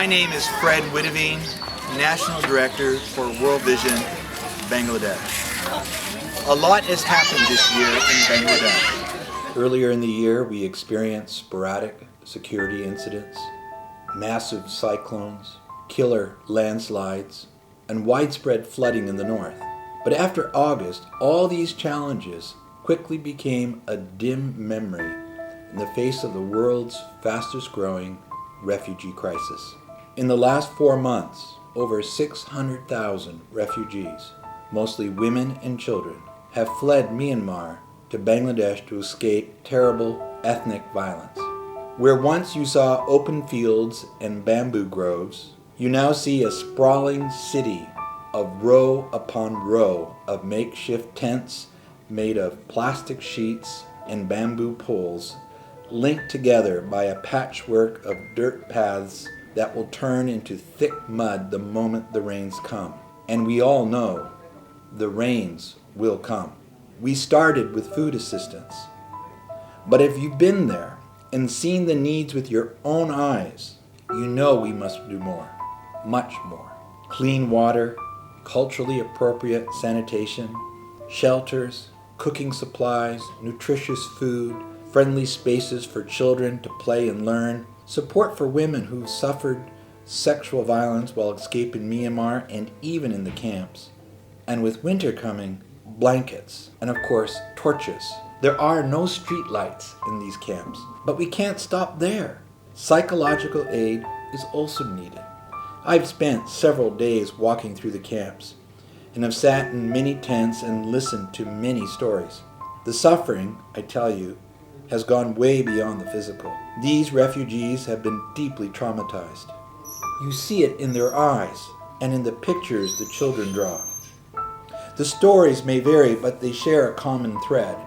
My name is Fred Witteven, National Director for World Vision, Bangladesh. A lot has happened this year in Bangladesh. Earlier in the year, we experienced sporadic security incidents, massive cyclones, killer landslides, and widespread flooding in the north. But after August, all these challenges quickly became a dim memory in the face of the world's fastest growing refugee crisis. In the last 4 months, over 600,000 refugees, mostly women and children, have fled Myanmar to Bangladesh to escape terrible ethnic violence. Where once you saw open fields and bamboo groves, you now see a sprawling city of row upon row of makeshift tents made of plastic sheets and bamboo poles, linked together by a patchwork of dirt paths that will turn into thick mud the moment the rains come. And we all know the rains will come. We started with food assistance. But if you've been there and seen the needs with your own eyes, you know we must do more, much more. Clean water, culturally appropriate sanitation, shelters, cooking supplies, nutritious food, friendly spaces for children to play and learn, support for women who've suffered sexual violence while escaping Myanmar and even in the camps. And with winter coming, blankets, and of course, torches. There are no street lights in these camps, but we can't stop there. Psychological aid is also needed. I've spent several days walking through the camps and have sat in many tents and listened to many stories. The suffering, I tell you, has gone way beyond the physical. These refugees have been deeply traumatized. You see it in their eyes and in the pictures the children draw. The stories may vary, but they share a common thread.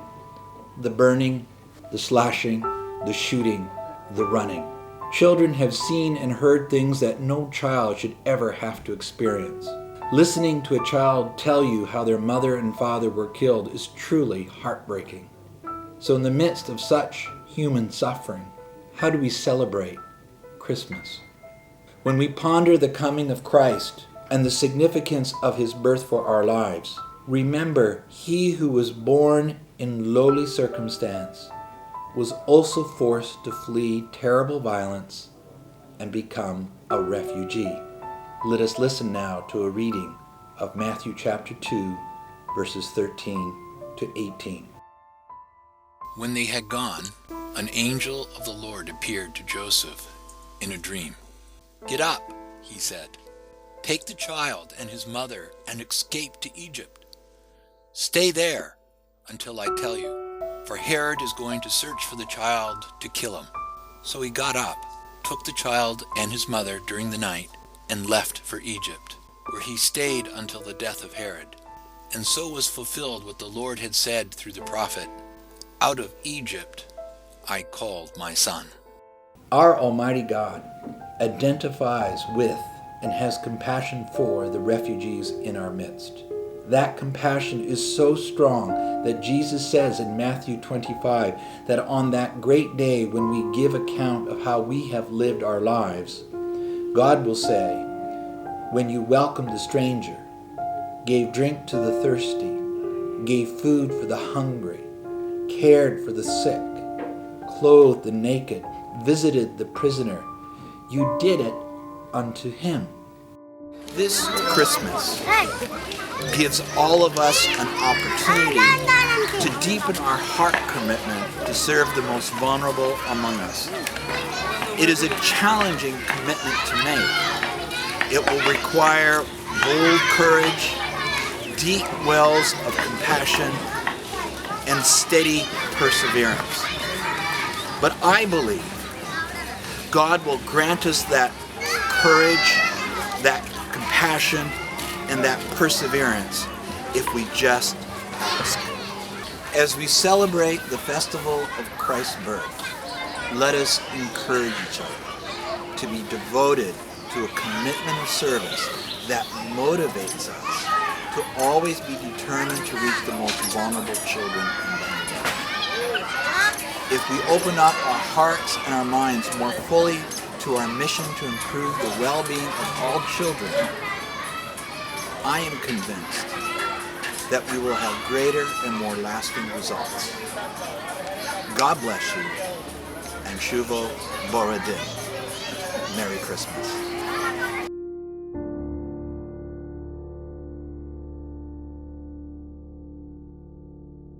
The burning, the slashing, the shooting, the running. Children have seen and heard things that no child should ever have to experience. Listening to a child tell you how their mother and father were killed is truly heartbreaking. So in the midst of such human suffering, how do we celebrate Christmas? When we ponder the coming of Christ and the significance of his birth for our lives, remember he who was born in lowly circumstance was also forced to flee terrible violence and become a refugee. Let us listen now to a reading of Matthew chapter 2, verses 13 to 18. When they had gone, an angel of the Lord appeared to Joseph in a dream. "Get up," he said. "Take the child and his mother and escape to Egypt. Stay there until I tell you, for Herod is going to search for the child to kill him." So he got up, took the child and his mother during the night, and left for Egypt, where he stayed until the death of Herod. And so was fulfilled what the Lord had said through the prophet, "Out of Egypt I called my son." Our Almighty God identifies with and has compassion for the refugees in our midst. That compassion is so strong that Jesus says in Matthew 25 that on that great day when we give account of how we have lived our lives, God will say, "When you welcomed the stranger, gave drink to the thirsty, gave food for the hungry, cared for the sick, clothed the naked, visited the prisoner, you did it unto him." This Christmas gives all of us an opportunity to deepen our heart commitment to serve the most vulnerable among us. It is a challenging commitment to make. It will require bold courage, deep wells of compassion, and steady perseverance. But I believe God will grant us that courage, that compassion, and that perseverance if we just ask. As we celebrate the festival of Christ's birth, let us encourage each other to be devoted to a commitment of service that motivates us to always be determined to reach the most vulnerable children in Bangladesh. If we open up our hearts and our minds more fully to our mission to improve the well-being of all children, I am convinced that we will have greater and more lasting results. God bless you, and Shuvo Borodin. Merry Christmas.